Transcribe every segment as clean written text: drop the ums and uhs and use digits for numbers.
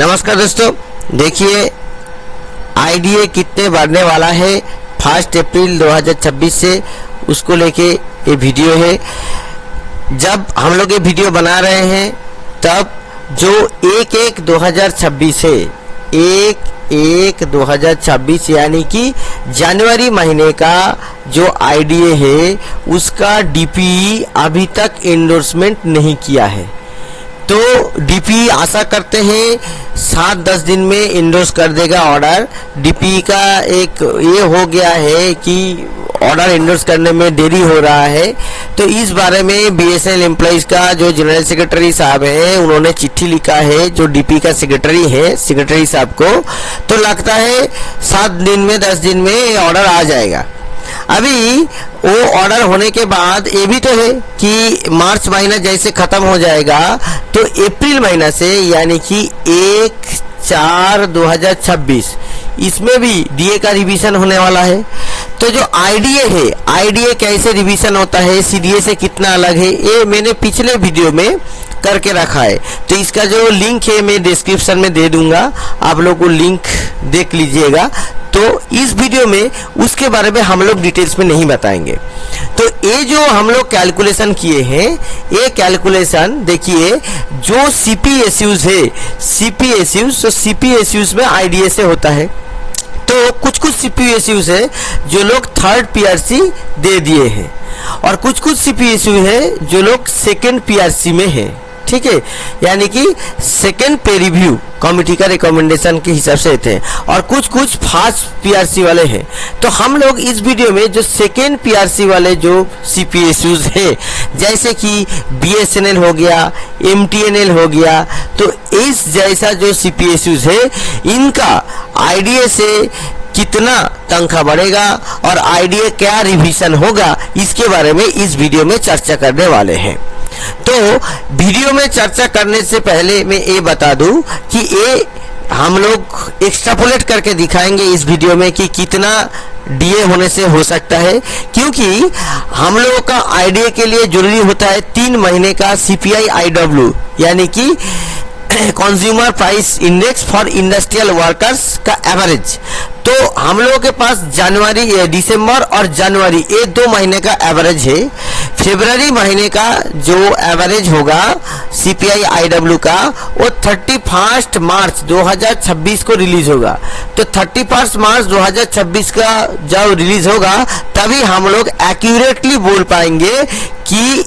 नमस्कार दोस्तों, देखिए आईडीए कितने बढ़ने वाला है 1 अप्रैल 2026 से, उसको लेके ये वीडियो है। जब हम लोग ये वीडियो बना रहे हैं तब जो 1/1/2026 है, 1/1/2026 यानी कि जनवरी महीने का जो आईडीए है उसका डीपीई अभी तक एंडोर्समेंट नहीं किया है। तो डीपीई आशा करते हैं 7-10 दिन में एंडोर्स कर देगा ऑर्डर। डीपीई का एक ये हो गया है कि ऑर्डर एंडोर्स करने में देरी हो रहा है। तो इस बारे में बीएसएनएल एम्प्लॉइज का जो जनरल सेक्रेटरी साहब है उन्होंने चिट्ठी लिखा है जो डीपीई का सेक्रेटरी है, सेक्रेटरी साहब को। तो लगता है 7 दिन में 10 दिन में ऑर्डर आ जाएगा। अभी वो ऑर्डर होने के बाद ये भी तो है कि मार्च महीना जैसे खत्म हो जाएगा तो अप्रैल महीना से यानी कि 1/4/2026 इसमें भी डीए का रिवीजन होने वाला है। तो जो आईडीए है, आईडीए कैसे रिवीजन होता है, सीडीए से कितना अलग है, ये मैंने पिछले वीडियो में करके रखा है। तो इसका जो लिंक है मैं डिस्क्रिप्शन में दे दूंगा, आप लोग को लिंक देख लीजिएगा। तो इस वीडियो में उसके बारे में हम लोग डिटेल्स में नहीं बताएंगे। तो ये जो हम लोग कैलकुलेशन किए हैं, ये कैलकुलेशन देखिए जो सीपीएसयूज है, सीपीएसयूज, तो सीपीएसयूज में आईडीए से होता है। तो कुछ सीपीएसयूज है जो लोग 3rd पीआरसी दे दिए हैं और कुछ सीपीएसयू है जो लोग 2nd पीआरसी में है, ठीक है, यानी कि 2nd पे रिव्यू कमेटी का रिकमेंडेशन के हिसाब से थे और कुछ 1st पीआरसी वाले हैं। तो हम लोग इस वीडियो में जो 2nd पीआरसी वाले जो सीपीएसयूज है जैसे कि बीएसएनएल हो गया, एमटीएनएल हो गया, तो इस जैसा जो सीपीएसयूज है इनका आईडीए से कितना तनख्वाह बढ़ेगा और आईडीए क्या रिवीजन होगा इसके बारे में इस वीडियो में चर्चा करने वाले हैं। तो वीडियो में चर्चा करने से पहले मैं ये बता दूं कि ये हम लोग एक्सट्रापोलेट करके दिखाएंगे इस वीडियो में कि कितना डीए होने से हो सकता है, क्योंकि हम लोगों का आईडीए के लिए जरूरी होता है 3 महीने का सीपीआई आईडब्ल्यू यानी कि consumer price index for industrial workers का एवरेज। तो हम लोगों के पास दिसंबर और जनवरी ये 2 महीने का एवरेज है। फरवरी महीने का जो एवरेज होगा सीपीआई आईडब्ल्यू का वो 31 मार्च 2026 को रिलीज होगा। तो 31 मार्च 2026 का जब रिलीज होगा तभी हम लोग एक्यूरेटली बोल पाएंगे कि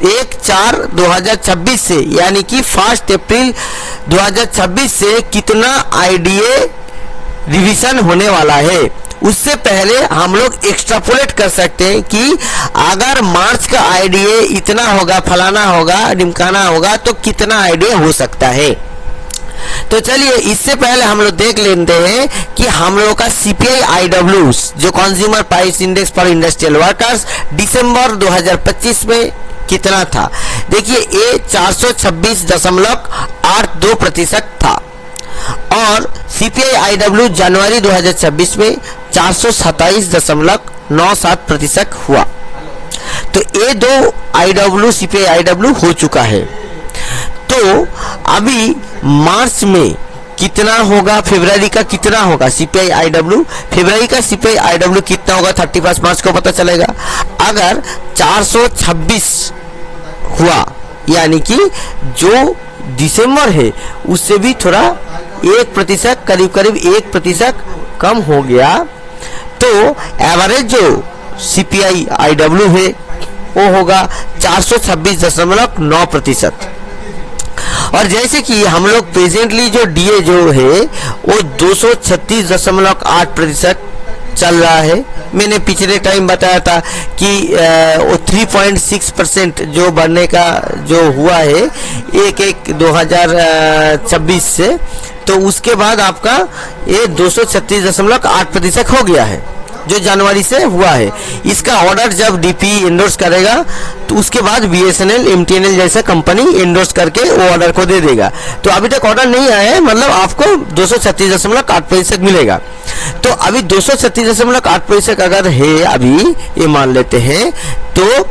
1/4/2026 से यानी कि 1 अप्रैल 2026 से कितना आईडीए रिवीजन होने वाला है। उससे पहले हम लोग एक्सट्रापोलेट कर सकते हैं कि अगर मार्च का आईडीए इतना होगा, फलाना होगा, ढिमकाना होगा, तो कितना आईडीए हो सकता है। तो चलिए इससे पहले हम लोग देख लेते हैं कि हम लोगों का सीपीआई आईडब्ल्यू जो consumer price index for industrial workers दिसंबर 2025 में कितना था। देखिए ये 426.82% था और सीपीआई आईडब्ल्यू जनवरी 2026 में 427.97% हुआ। तो ये 2 आईडब्ल्यू सीपीआई आईडब्ल्यू हो चुका है। तो अभी मार्च में कितना होगा, फरवरी का कितना होगा सीपीआई आईडब्ल्यू, फरवरी का सीपीआई आईडब्ल्यू कितना होगा 31 मार्च को पता चलेगा। अगर 426 हुआ यानी कि जो दिसंबर है उससे भी थोड़ा 1% करीब 1% कम हो गया, तो एवरेज जो सीपीआई आईडब्ल्यू है वो होगा 426.9%। और जैसे कि हम लोग प्रेजेंटली जो डीए जो है वो 236.8% चल रहा है। मैंने पिछले टाइम बताया था कि वो 3.6% जो बढ़ने का जो हुआ है 1/1/2026 से, तो उसके बाद आपका ये 236.8% हो गया है जो जनवरी से हुआ है। इसका ऑर्डर जब डीपीई एंडोर्स करेगा तो उसके बाद बीएसएनएल, एमटीएनएल जैसा कंपनी एंडोर्स करके वो ऑर्डर को दे देगा। तो अभी तक ऑर्डर नहीं आया है, मतलब आपको 236.8% मिलेगा। तो अभी 236.8% अगर है, अभी ये मान लेते हैं, तो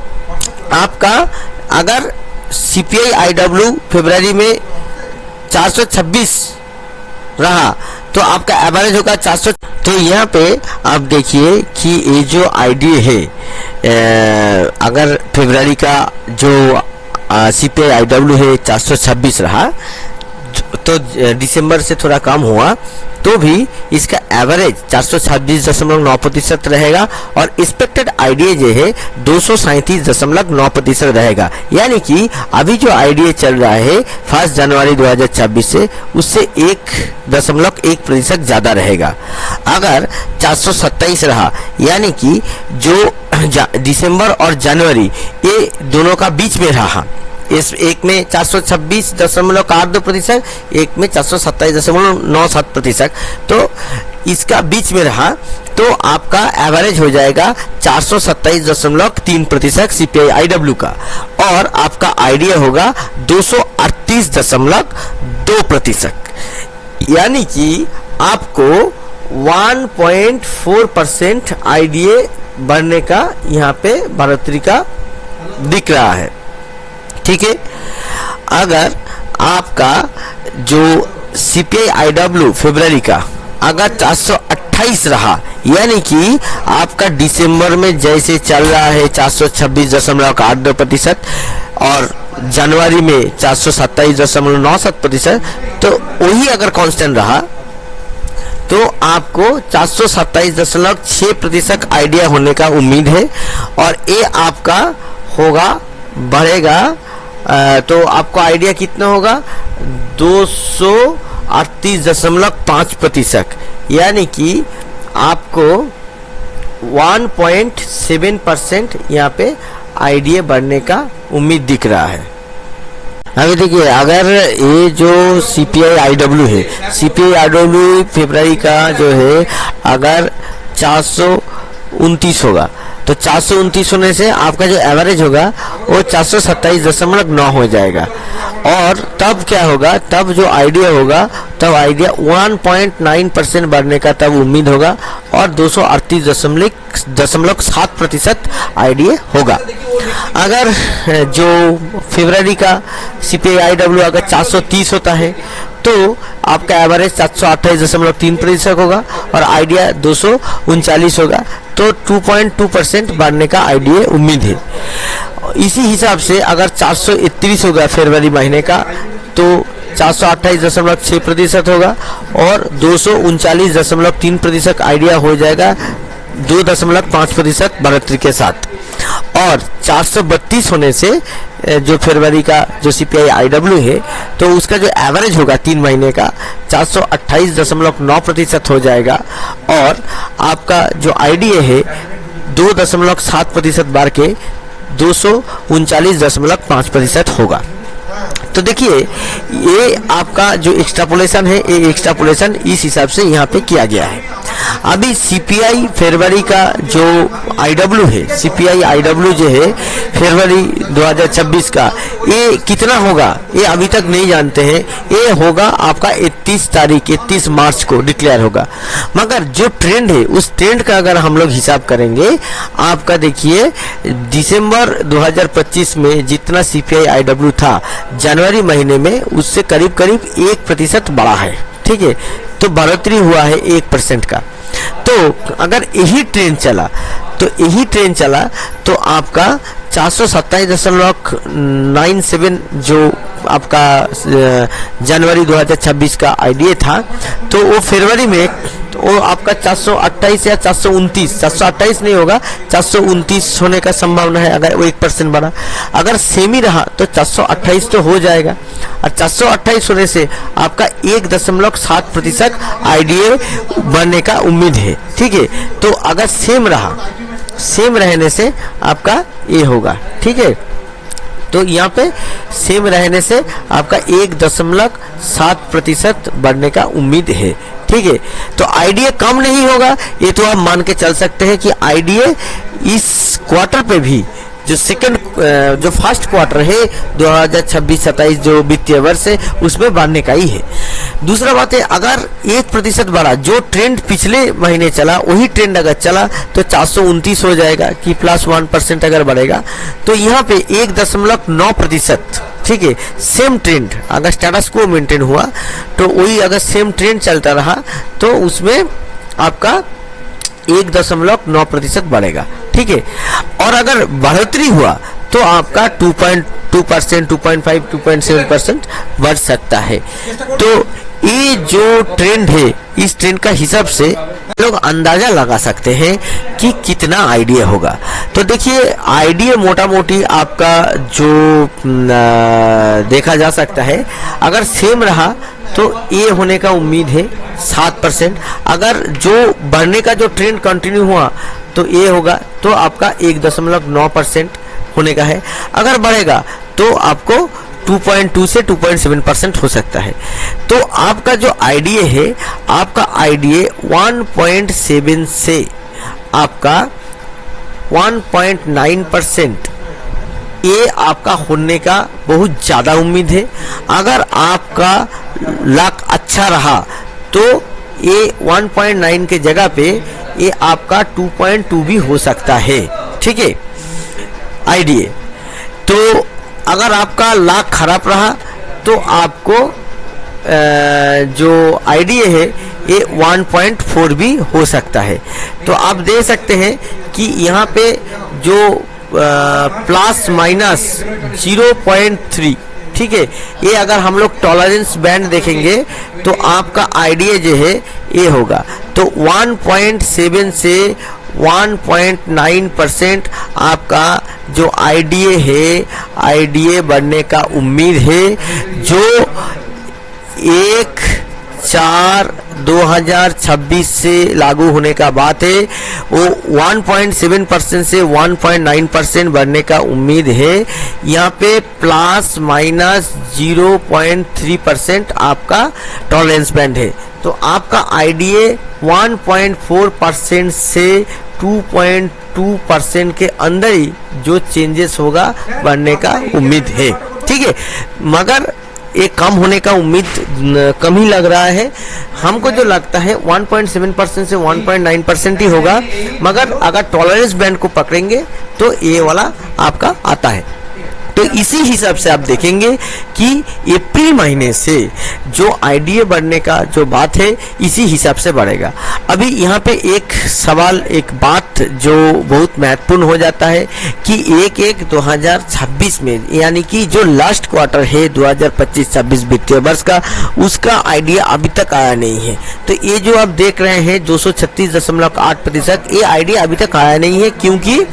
आपका अगर सीपीआई आईडब्ल्यू फरवरी में 426 रहा तो आपका एवरेज होगा 400। तो यहाँ पे आप देखिए कि ये जो आईडीए है, अगर फरवरी का जो सीपीआई आईडब्ल्यू है 426 रहा, तो दिसंबर से थोड़ा कम हुआ तो भी इसका एवरेज 426.9% रहेगा और एक्सपेक्टेड आईडीए जो है 237.9% रहेगा। यानी कि अभी जो आईडीए चल रहा है 1 जनवरी 2026 से, उससे 1.1% ज़्यादा रहेगा। अगर 427 रहा, यानी कि जो दिसंबर और जनवरी ये दोनों का बीच में रहा, इस एक में 426.82%, एक में 427.97%, तो इसका बीच में रहा तो आपका एवरेज हो जाएगा 427.3% सीपीआई आईडब्ल्यू का, और आपका आईडीए होगा 238.2%। यानी कि आपको 1.4% आईडीए बढ़ने का यहाँ पे बढ़ोतरी का दिख रहा है। ठीक है, अगर आपका जो सीपीआई आईडब्ल्यू फरवरी का अगर 428 रहा, यानी कि आपका दिसंबर में जैसे चल रहा है 426.82% और जनवरी में 427.97%, तो वही अगर कांस्टेंट रहा तो आपको 427.6% आइडिया होने का उम्मीद है, और ये आपका होगा बढ़ेगा तो आपको आइडिया कितना होगा 238.5%, यानी कि आपको 1.7% यहाँ पे आइडिया बढ़ने का उम्मीद दिख रहा है। अभी देखिए, अगर ये जो सीपीआई आईडब्ल्यू है, सीपीआई आईडब्ल्यू फरवरी का जो है अगर 429 होगा, तो 429 होने से आपका जो एवरेज होगा वो 427.9 हो जाएगा, और तब क्या होगा, तब जो आइडिया होगा तब आइडिया 1.9% बढ़ने का तब उम्मीद होगा, और 238.7% आइडिया होगा। अगर जो फरवरी का सीपीआई आईडब्ल्यू अगर 430 होता है तो आपका एवरेज 428.3% होगा और आइडिया 239 होगा, तो 2.2% बढ़ने का आइडिया उम्मीद है। इसी हिसाब से अगर 431 होगा फरवरी महीने का तो 428.6% होगा, और 239.3% आइडिया हो जाएगा 2.5% बढ़ोतरी के साथ, और 432 होने से जो फरवरी का जो सीपीआई आईडब्ल्यू है तो उसका जो एवरेज होगा 3 महीने का 428.9% हो जाएगा, और आपका जो आईडीए है 2.7% बढ़ के 239.5% होगा। तो देखिए, ये आपका जो एक्सट्रापोलेशन है, ये एक्सट्रापोलेशन इस हिसाब से यहाँ पे किया गया है। अभी सीपीआई फरवरी का जो आईडब्ल्यू है, सीपीआई आईडब्ल्यू जो है फरवरी 2026 का, ये कितना होगा ये अभी तक नहीं जानते हैं। ये होगा आपका 31 मार्च को डिक्लेयर होगा, मगर जो ट्रेंड है उस ट्रेंड का अगर हम लोग हिसाब करेंगे, आपका देखिए दिसंबर 2025 में जितना सीपीआई आईडब्ल्यू था जनवरी महीने में उससे करीब 1% बढ़ा है। ठीक है, तो बढ़ोतरी हुआ है 1% का। तो अगर यही ट्रेंड चला तो आपका 427.97 जो आपका जनवरी 2026 का आईडीए था, तो वो फरवरी में वो आपका 428 या 428 नहीं होगा, 429 होने का संभावना है अगर वो 1% बढ़ा। अगर सेम ही रहा तो 428 तो हो जाएगा, और 428 होने से आपका 1.7% आईडीए बढ़ने का उम्मीद है। ठीक है, तो अगर सेम रहने से आपका ये होगा। ठीक है, तो यहाँ पे सेम रहने से आपका 1.7% बढ़ने का उम्मीद है। ठीक है, तो आईडीए कम नहीं होगा, ये तो आप मान के चल सकते हैं कि आईडीए इस क्वार्टर पे भी जो फर्स्ट क्वार्टर है 2026-27 जो वित्तीय वर्ष है उसमें बढ़ने का ही है। दूसरा बात है, अगर 1% बढ़ा, जो ट्रेंड पिछले महीने चला वही ट्रेंड अगर चला तो 429 हो जाएगा कि +1% अगर बढ़ेगा, तो यहाँ पे 1.9% ठीक है। सेम ट्रेंड अगर स्टेटस को मेंटेन हुआ तो वही अगर सेम ट्रेंड चलता रहा तो उसमें आपका 1.9% बढ़ेगा, ठीक है। और अगर बढ़ोतरी हुआ तो आपका 2.2%, 2.5, 2.7% बढ़ सकता है। तो ये जो ट्रेंड है, इस ट्रेंड का हिसाब से लोग अंदाजा लगा सकते हैं कि कितना आईडीए होगा। तो देखिए आईडीए मोटा मोटी आपका जो देखा जा सकता है, अगर सेम रहा तो ये होने का उम्मीद है 7%। अगर जो बढ़ने का जो ट्रेंड कंटिन्यू हुआ तो ये होगा, तो आपका 1.9% होने का है। अगर बढ़ेगा तो आपको 2.2 से 2.7% हो सकता है। तो आपका जो आईडीए है, आपका आईडीए 1.7 से आपका 1.9%, ये आपका होने का बहुत ज़्यादा उम्मीद है। अगर आपका लक अच्छा रहा तो ये 1.9 के जगह पे ये आपका 2.2 भी हो सकता है, ठीक है आईडीए। तो अगर आपका लाख खराब रहा तो आपको जो आईडीए है ये 1.4 भी हो सकता है। तो आप देख सकते हैं कि यहाँ पे जो प्लस माइनस 0.3, ठीक है, ये अगर हम लोग टॉलरेंस बैंड देखेंगे तो आपका आईडीए जो है ये होगा। तो 1.7 से 1.9% आपका जो आईडीए है, आईडीए बढ़ने का उम्मीद है, जो 1/4/2026 से लागू होने का बात है। वो 1.7% से 1.9% बढ़ने का उम्मीद है। यहाँ पे प्लस माइनस 0.3% आपका टॉलरेंस बैंड है। तो आपका आईडीए 1.4% से 2.2% के अंदर ही जो चेंजेस होगा बढ़ने का उम्मीद है, ठीक है। मगर ये कम होने का उम्मीद कम ही लग रहा है। हमको जो लगता है 1.7% से 1.9% ही होगा। मगर अगर टॉलरेंस बैंड को पकड़ेंगे तो ये वाला आपका आता है। तो इसी हिसाब से आप देखेंगे कि अप्रैल महीने से जो आईडीए बढ़ने का जो बात है इसी हिसाब से बढ़ेगा। अभी यहाँ पे एक सवाल, एक बात जो बहुत महत्वपूर्ण हो जाता है कि 1/1/2026 में, यानी कि जो लास्ट क्वार्टर है 2025-26 वित्तीय वर्ष का, उसका आईडीए अभी तक आया नहीं है। तो ये जो आप देख रहे हैं 236.8%, ये आईडीए अभी तक आया नहीं है, क्योंकि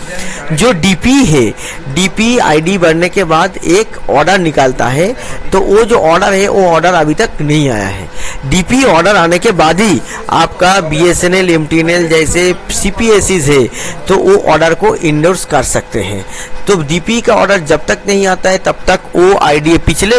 जो डीपी है, डीपी आईडी बढ़ने के बाद एक ऑर्डर निकालता है। तो वो जो ऑर्डर है वो ऑर्डर अभी तक नहीं आया है। डीपी ऑर्डर आने के बाद ही आपका बीएसएनएल, एमटीएनएल जैसे सीपीएसईज है तो वो ऑर्डर को इंडोर्स कर सकते हैं। तो डीपी का ऑर्डर जब तक नहीं आता है तब तक वो आईडीए, पिछले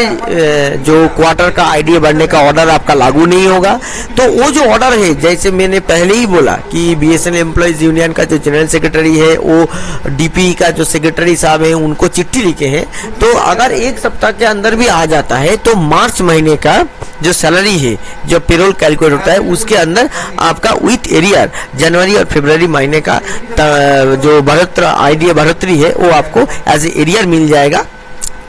जो क्वार्टर का आईडीए बढ़ने का ऑर्डर आपका लागू नहीं होगा। तो वो जो ऑर्डर है, जैसे मैंने पहले ही बोला कि बीएसएनएल एम्प्लॉइज यूनियन का जो जनरल सेक्रेटरी है वो डीपी का जो सेक्रेटरी साहब है उनको चिट्ठी लिखे हैं। तो अगर एक सप्ताह के अंदर भी आ जाता है तो मार्च महीने का जो सैलरी है, जो पेरोल कैलकुलेट होता है, उसके अंदर आपका विथ एरियर जनवरी और फरवरी महीने का जो बढ़ोतरी आईडीए बढ़ोतरी है वो आपको एज ए एरियर मिल जाएगा।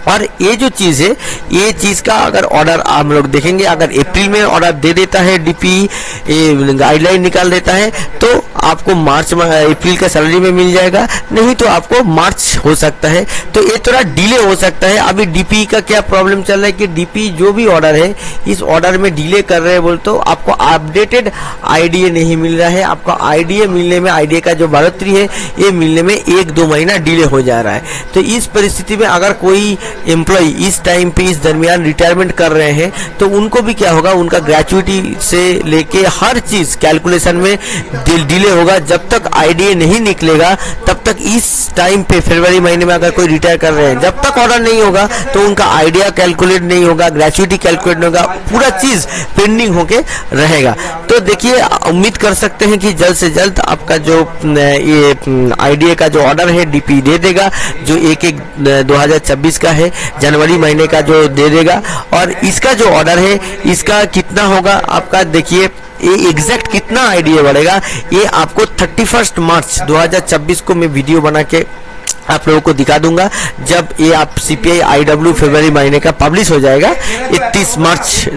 और ये जो चीज़ है, ये चीज़ का अगर ऑर्डर हम लोग देखेंगे, अगर अप्रैल में ऑर्डर दे देता है डीपी, गाइडलाइन निकाल देता है, तो आपको मार्च में, अप्रैल का सैलरी में मिल जाएगा, नहीं तो आपको मार्च हो सकता है। तो ये थोड़ा डिले हो सकता है। अभी डीपी का क्या प्रॉब्लम चल रहा है कि डीपी जो भी ऑर्डर है, इस ऑर्डर में डिले कर रहे हैं बोल, तो आपको अपडेटेड आईडीए नहीं मिल रहा है। आपका आईडीए मिलने में, आईडीए का जो बढ़ोतरी है ये मिलने में 1-2 महीना डिले हो जा रहा है। तो इस परिस्थिति में अगर कोई एम्प्लॉय इस टाइम पे, इस दरमियान रिटायरमेंट कर रहे हैं, तो उनको भी क्या होगा, उनका ग्रेचुइटी से लेके हर चीज कैलकुलेशन में डिले होगा। जब तक आईडीए नहीं निकलेगा तब तक इस टाइम पे फरवरी महीने में अगर कोई रिटायर कर रहे हैं, जब तक ऑर्डर नहीं होगा तो उनका आईडीए कैलकुलेट नहीं होगा, ग्रेचुइटी कैलकुलेट नहीं होगा, पूरा चीज पेंडिंग होके रहेगा। तो देखिए, उम्मीद कर सकते हैं कि जल्द से जल्द आपका जो ये आईडीए का जो ऑर्डर है डीपी दे देगा, जो 1/1/2026 का है, जनवरी महीने का जो दे देगा। और इसका जो ऑर्डर है इसका कितना होगा आपका, देखिए ये एग्जैक्ट कितना आईडीए बढ़ेगा ये आपको 31 मार्च 2026 को मैं वीडियो बना के आप लोगों को दिखा दूंगा जब ये आप CPI IW फरवरी महीने का पब्लिश हो जाएगा 31 मार्च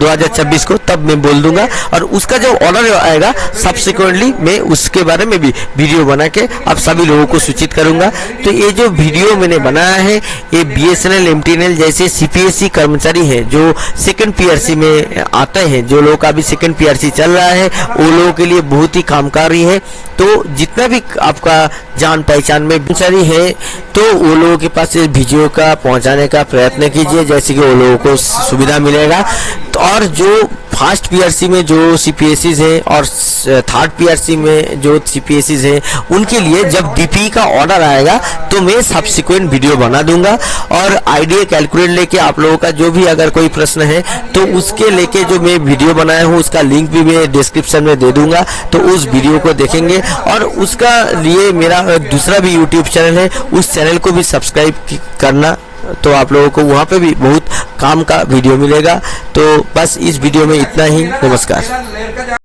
2026 को, तब मैं बोल दूंगा। और उसका जो ऑर्डर आएगा सब्सिक्वेंटली मैं उसके बारे में भी वीडियो बना के आप सभी लोगों को सूचित करूंगा। तो ये जो वीडियो मैंने बनाया है ये BSNL MTNL जैसे CPSC कर्मचारी हैं जो सेकंड PRC में आते हैं, जो लोग का अभी सेकंड PRC चल रहा है, वो लोगों के लिए बहुत ही कामकारी है। तो जितना भी आपका जान पहचान में कर्मचारी है तो वो लोगों के पास इस वीडियो का पहुंचाने का प्रयत्न कीजिए, जैसे कि वो लोगों को सुविधा मिलेगा। तो और जो फर्स्ट PRC में जो CPSCs हैं और थर्ड PRC में जो CPSCs हैं उनके लिए जब DPE का ऑर्डर आएगा तो मैं सब्सिक्वेंट वीडियो बना दूंगा। और IDA कैलकुलेट लेके आप लोगों का जो भी अगर कोई प्रश्न है तो उसके लेके जो मैं वीडियो बनाया हूँ उसका लिंक भी मैं डिस्क्रिप्शन में दे दूंगा, तो उस वीडियो को देखेंगे। और उसका लिए मेरा दूसरा भी YouTube चैनल है, उस चैनल को भी सब्सक्राइब करना, तो आप लोगों को वहाँ पे भी बहुत काम का वीडियो मिलेगा। तो बस इस वीडियो में इतना ही। नमस्कार।